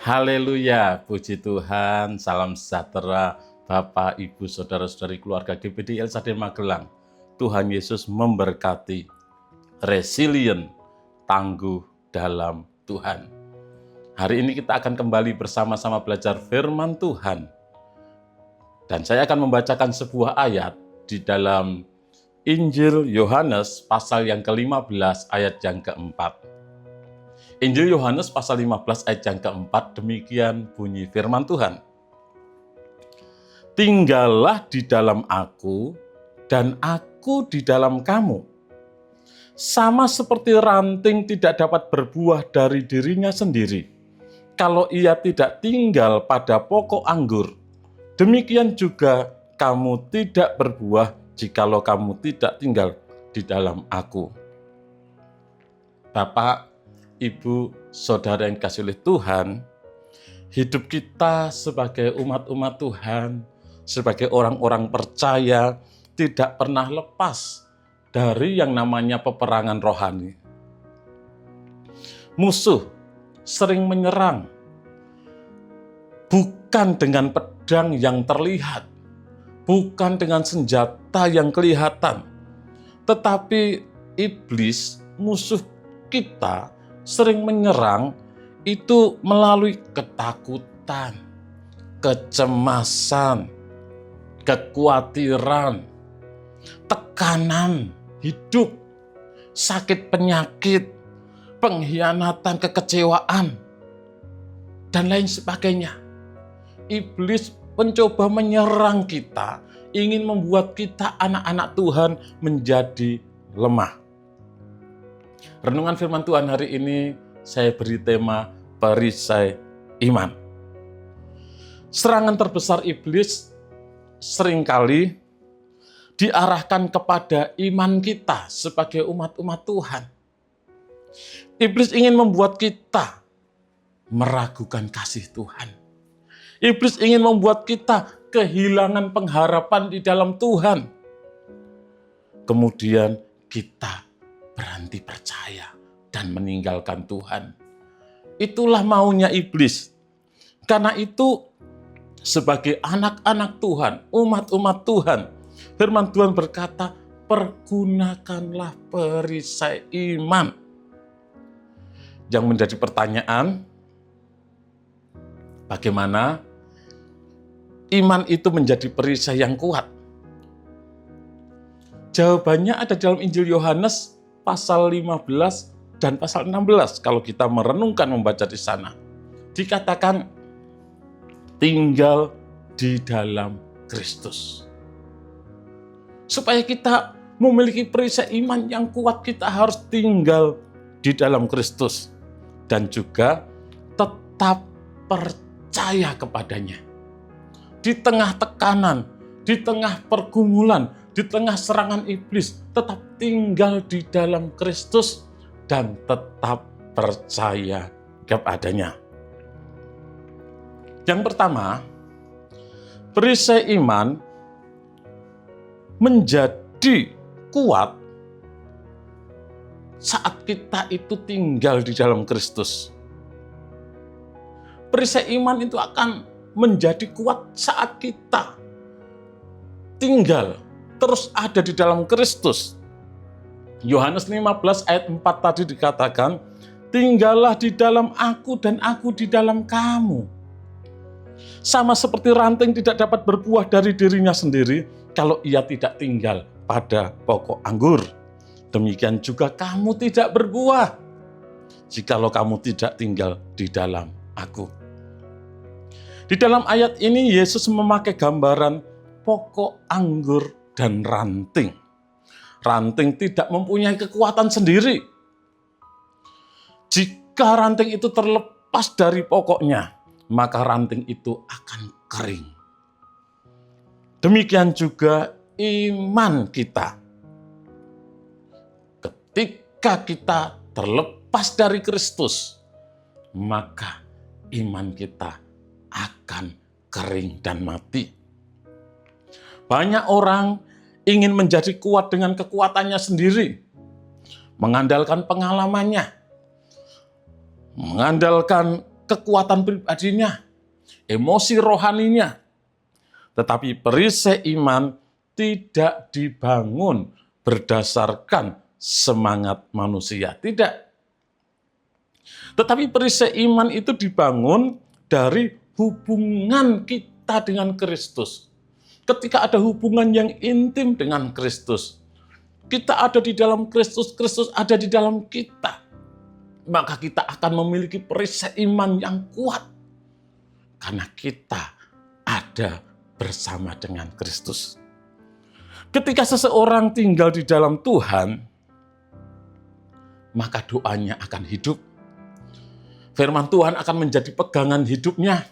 Haleluya, puji Tuhan, salam sejahtera Bapak, Ibu, Saudara-saudari keluarga GPD LSD Magelang. Tuhan Yesus memberkati, resilient, tangguh dalam Tuhan. Hari ini kita akan kembali bersama-sama belajar firman Tuhan. Dan saya akan membacakan sebuah ayat di dalam Injil Yohanes pasal yang ke-15 ayat yang keempat. Injil Yohanes pasal 15 ayat yang keempat, demikian bunyi firman Tuhan. Tinggallah di dalam aku, dan aku di dalam kamu. Sama seperti ranting tidak dapat berbuah dari dirinya sendiri, kalau ia tidak tinggal pada pokok anggur. Demikian juga kamu tidak berbuah jikalau kamu tidak tinggal di dalam aku. Bapak, Ibu, Saudara yang dikasihi oleh Tuhan, hidup kita sebagai umat-umat Tuhan, sebagai orang-orang percaya, tidak pernah lepas dari yang namanya peperangan rohani. Musuh sering menyerang, bukan dengan pedang yang terlihat, bukan dengan senjata yang kelihatan, tetapi iblis, musuh kita, sering menyerang itu melalui ketakutan, kecemasan, kekhawatiran, tekanan hidup, sakit penyakit, pengkhianatan, kekecewaan, dan lain sebagainya. Iblis mencoba menyerang kita, ingin membuat kita anak-anak Tuhan menjadi lemah. Renungan firman Tuhan hari ini saya beri tema perisai iman. Serangan terbesar iblis seringkali diarahkan kepada iman kita sebagai umat-umat Tuhan. Iblis ingin membuat kita meragukan kasih Tuhan. Iblis ingin membuat kita kehilangan pengharapan di dalam Tuhan. Kemudian kita berhenti percaya dan meninggalkan Tuhan. Itulah maunya iblis. Karena itu, sebagai anak-anak Tuhan, umat-umat Tuhan, firman Tuhan berkata, pergunakanlah perisai iman. Yang menjadi pertanyaan, bagaimana iman itu menjadi perisai yang kuat? Jawabannya ada dalam Injil Yohanes pasal 15 dan pasal 16. Kalau kita merenungkan, membaca di sana, dikatakan tinggal di dalam Kristus. Supaya kita memiliki perisai iman yang kuat, kita harus tinggal di dalam Kristus dan juga tetap percaya kepadanya. Di tengah tekanan, di tengah pergumulan, di tengah serangan iblis, tetap tinggal di dalam Kristus dan tetap percaya kepadanya. Yang pertama, perisai iman menjadi kuat saat kita itu tinggal di dalam Kristus. Perisai iman itu akan menjadi kuat saat kita tinggal, terus ada di dalam Kristus. Yohanes 15 ayat 4 tadi dikatakan, tinggallah di dalam aku dan aku di dalam kamu. Sama seperti ranting tidak dapat berbuah dari dirinya sendiri kalau ia tidak tinggal pada pokok anggur. Demikian juga kamu tidak berbuah jikalau kamu tidak tinggal di dalam aku. Di dalam ayat ini Yesus memakai gambaran pokok anggur dan ranting. Ranting tidak mempunyai kekuatan sendiri. Jika ranting itu terlepas dari pokoknya, maka ranting itu akan kering. Demikian juga iman kita. Ketika kita terlepas dari Kristus, maka iman kita akan kering dan mati. Banyak orang ingin menjadi kuat dengan kekuatannya sendiri, mengandalkan pengalamannya, mengandalkan kekuatan pribadinya, emosi rohaninya. Tetapi perisai iman tidak dibangun berdasarkan semangat manusia. Tidak. Tetapi perisai iman itu dibangun dari hubungan kita dengan Kristus. Ketika ada hubungan yang intim dengan Kristus, kita ada di dalam Kristus, Kristus ada di dalam kita, maka kita akan memiliki perisai iman yang kuat. Karena kita ada bersama dengan Kristus. Ketika seseorang tinggal di dalam Tuhan, maka doanya akan hidup. Firman Tuhan akan menjadi pegangan hidupnya.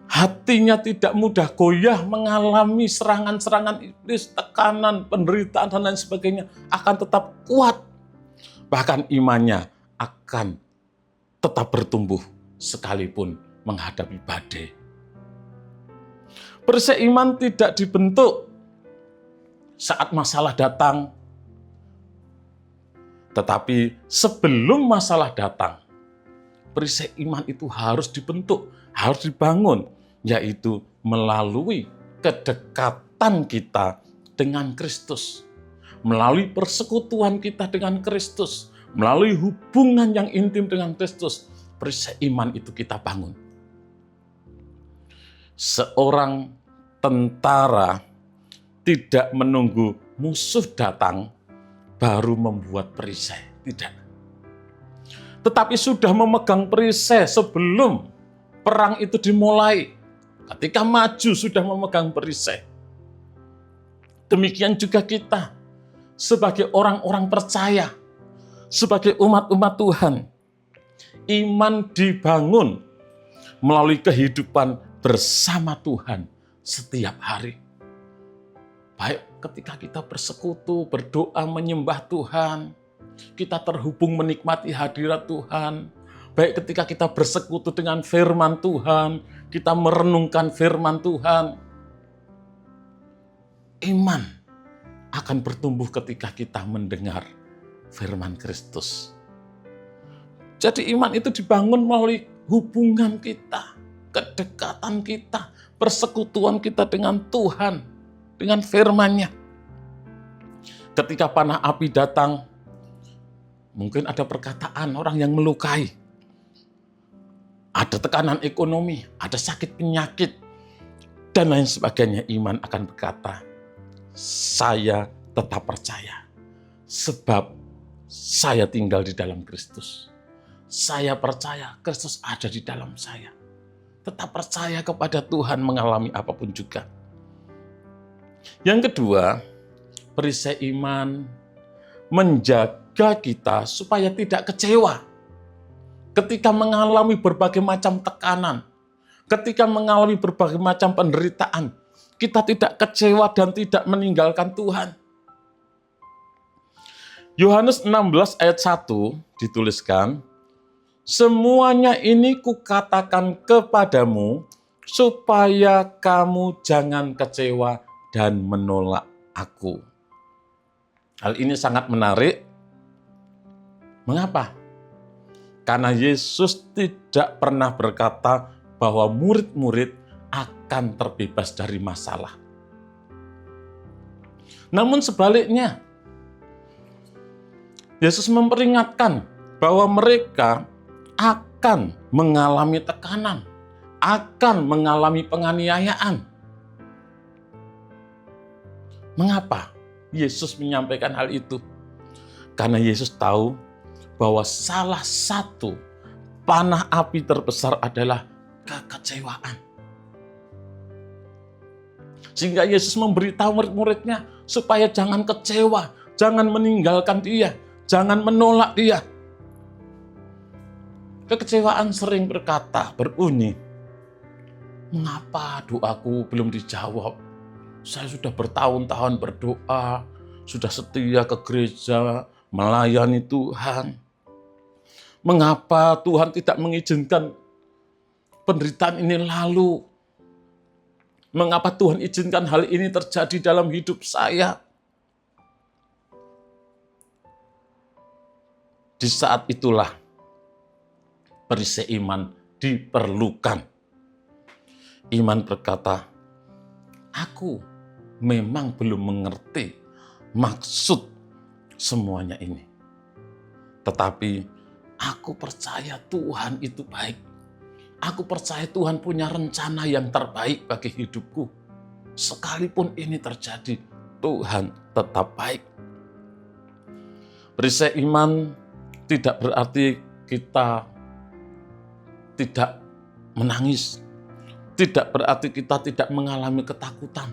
Hatinya tidak mudah goyah mengalami serangan-serangan iblis, tekanan, penderitaan, dan lain sebagainya. Akan tetap kuat. Bahkan imannya akan tetap bertumbuh sekalipun menghadapi badai. Perisai iman tidak dibentuk saat masalah datang, tetapi sebelum masalah datang, perisai iman itu harus dibentuk, harus dibangun, yaitu melalui kedekatan kita dengan Kristus, melalui persekutuan kita dengan Kristus, melalui hubungan yang intim dengan Kristus. Perisai iman itu kita bangun. Seorang tentara tidak menunggu musuh datang baru membuat perisai, tidak. Tetapi sudah memegang perisai sebelum perang itu dimulai. Ketika maju sudah memegang perisai. Demikian juga kita sebagai orang-orang percaya, sebagai umat-umat Tuhan. Iman dibangun melalui kehidupan bersama Tuhan setiap hari. Baik ketika kita bersekutu, berdoa, menyembah Tuhan, kita terhubung menikmati hadirat Tuhan. Baik ketika kita bersekutu dengan firman Tuhan, kita merenungkan firman Tuhan. Iman akan bertumbuh ketika kita mendengar firman Kristus. Jadi iman itu dibangun melalui hubungan kita, kedekatan kita, persekutuan kita dengan Tuhan, dengan firman-Nya. Ketika panah api datang, mungkin ada perkataan orang yang melukai. Ada tekanan ekonomi, ada sakit penyakit, dan lain sebagainya. Iman akan berkata, saya tetap percaya, sebab saya tinggal di dalam Kristus. Saya percaya Kristus ada di dalam saya. Tetap percaya kepada Tuhan mengalami apapun juga. Yang kedua, perisai iman menjaga kita supaya tidak kecewa. Ketika mengalami berbagai macam tekanan, ketika mengalami berbagai macam penderitaan, kita tidak kecewa dan tidak meninggalkan Tuhan. Yohanes 16 ayat 1 dituliskan, semuanya ini kukatakan kepadamu, supaya kamu jangan kecewa dan menolak aku. Hal ini sangat menarik. Mengapa? Karena Yesus tidak pernah berkata bahwa murid-murid akan terbebas dari masalah. Namun sebaliknya, Yesus memperingatkan bahwa mereka akan mengalami tekanan, akan mengalami penganiayaan. Mengapa Yesus menyampaikan hal itu? Karena Yesus tahu bahwa salah satu panah api terbesar adalah kekecewaan. Sehingga Yesus memberitahu murid-muridnya supaya jangan kecewa, jangan meninggalkan dia, jangan menolak dia. Kekecewaan sering berbunyi, mengapa doaku belum dijawab? Saya sudah bertahun-tahun berdoa, sudah setia ke gereja, melayani Tuhan. Mengapa Tuhan tidak mengizinkan penderitaan ini lalu? Mengapa Tuhan izinkan hal ini terjadi dalam hidup saya? Di saat itulah perisai iman diperlukan. Iman berkata, aku memang belum mengerti maksud semuanya ini. Tetapi aku percaya Tuhan itu baik. Aku percaya Tuhan punya rencana yang terbaik bagi hidupku. Sekalipun ini terjadi, Tuhan tetap baik. Perisai iman tidak berarti kita tidak menangis. Tidak berarti kita tidak mengalami ketakutan.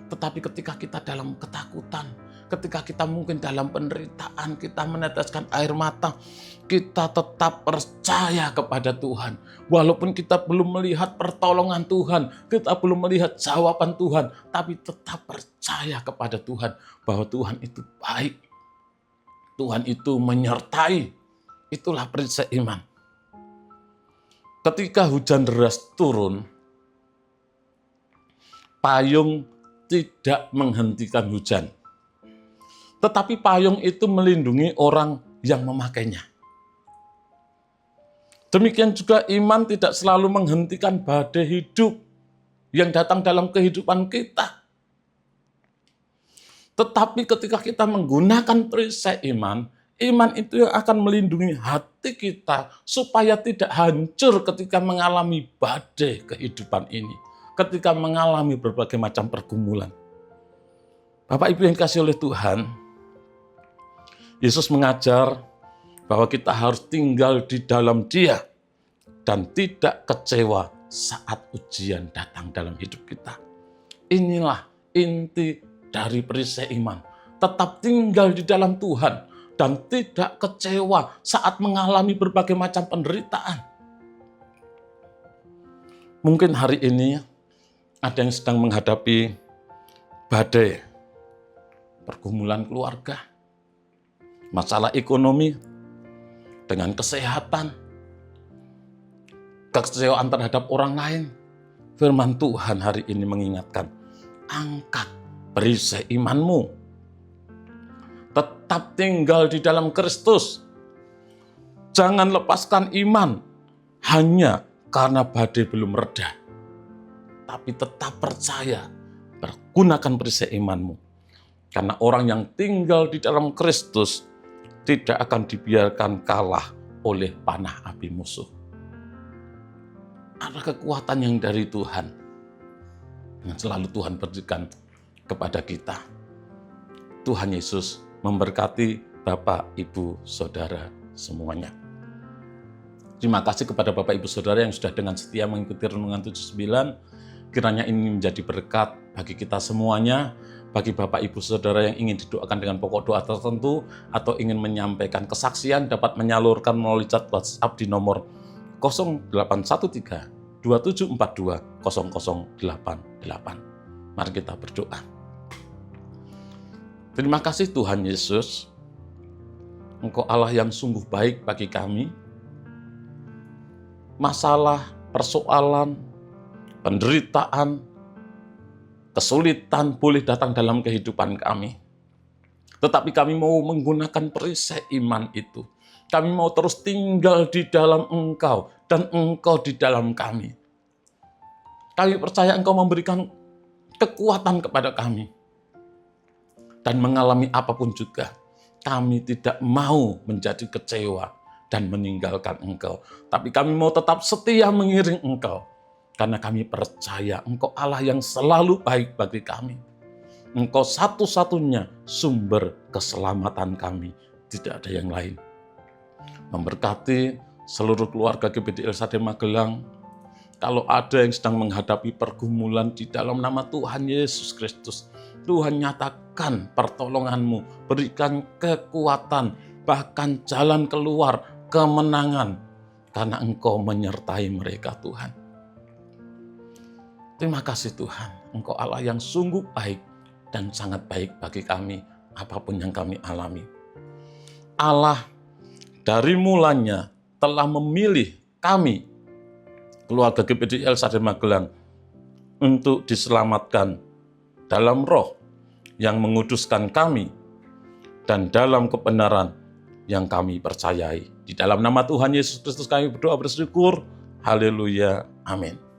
Tetapi ketika kita dalam ketakutan, ketika kita mungkin dalam penderitaan, kita meneteskan air mata, kita tetap percaya kepada Tuhan. Walaupun kita belum melihat pertolongan Tuhan, kita belum melihat jawaban Tuhan, tapi tetap percaya kepada Tuhan bahwa Tuhan itu baik. Tuhan itu menyertai. Itulah perisai iman. Ketika hujan deras turun, payung tidak menghentikan hujan. Tetapi payung itu melindungi orang yang memakainya. Demikian juga iman tidak selalu menghentikan badai hidup yang datang dalam kehidupan kita. Tetapi ketika kita menggunakan perisai iman, iman itu yang akan melindungi hati kita supaya tidak hancur ketika mengalami badai kehidupan ini. Ketika mengalami berbagai macam pergumulan. Bapak Ibu yang dikasihi oleh Tuhan, Yesus mengajar bahwa kita harus tinggal di dalam Dia dan tidak kecewa saat ujian datang dalam hidup kita. Inilah inti dari perisai iman. Tetap tinggal di dalam Tuhan dan tidak kecewa saat mengalami berbagai macam penderitaan. Mungkin hari ini ada yang sedang menghadapi badai, pergumulan keluarga, masalah ekonomi, dengan kesehatan, kekecewaan terhadap orang lain. Firman Tuhan hari ini mengingatkan, angkat perisai imanmu. Tetap tinggal di dalam Kristus. Jangan lepaskan iman hanya karena badai belum reda. Tapi tetap percaya, pergunakan perisai imanmu. Karena orang yang tinggal di dalam Kristus tidak akan dibiarkan kalah oleh panah api musuh. Ada kekuatan yang dari Tuhan, yang selalu Tuhan berikan kepada kita. Tuhan Yesus memberkati Bapak, Ibu, Saudara semuanya. Terima kasih kepada Bapak, Ibu, Saudara yang sudah dengan setia mengikuti Renungan 79. Kiranya ini menjadi berkat bagi kita semuanya, bagi Bapak, Ibu, Saudara yang ingin didoakan dengan pokok doa tertentu, atau ingin menyampaikan kesaksian dapat menyalurkan melalui chat WhatsApp di nomor 0813 2742 0088. Mari kita berdoa. Terima kasih Tuhan Yesus, Engkau Allah yang sungguh baik bagi kami. Masalah, persoalan, penderitaan, kesulitan boleh datang dalam kehidupan kami. Tetapi kami mau menggunakan perisai iman itu. Kami mau terus tinggal di dalam Engkau dan Engkau di dalam kami. Kami percaya Engkau memberikan kekuatan kepada kami. Dan mengalami apapun juga, kami tidak mau menjadi kecewa dan meninggalkan Engkau. Tapi kami mau tetap setia mengiring Engkau. Karena kami percaya Engkau Allah yang selalu baik bagi kami. Engkau satu-satunya sumber keselamatan kami. Tidak ada yang lain. Memberkati seluruh keluarga GBD Elsade Magelang. Kalau ada yang sedang menghadapi pergumulan di dalam nama Tuhan Yesus Kristus, Tuhan nyatakan pertolongan-Mu, berikan kekuatan, bahkan jalan keluar, kemenangan. Karena Engkau menyertai mereka Tuhan. Terima kasih Tuhan, Engkau Allah yang sungguh baik dan sangat baik bagi kami, apapun yang kami alami. Allah dari mulanya telah memilih kami, keluarga GBD Elsade Magelang, untuk diselamatkan dalam roh yang menguduskan kami dan dalam kebenaran yang kami percayai. Di dalam nama Tuhan Yesus Kristus kami berdoa bersyukur. Haleluya. Amin.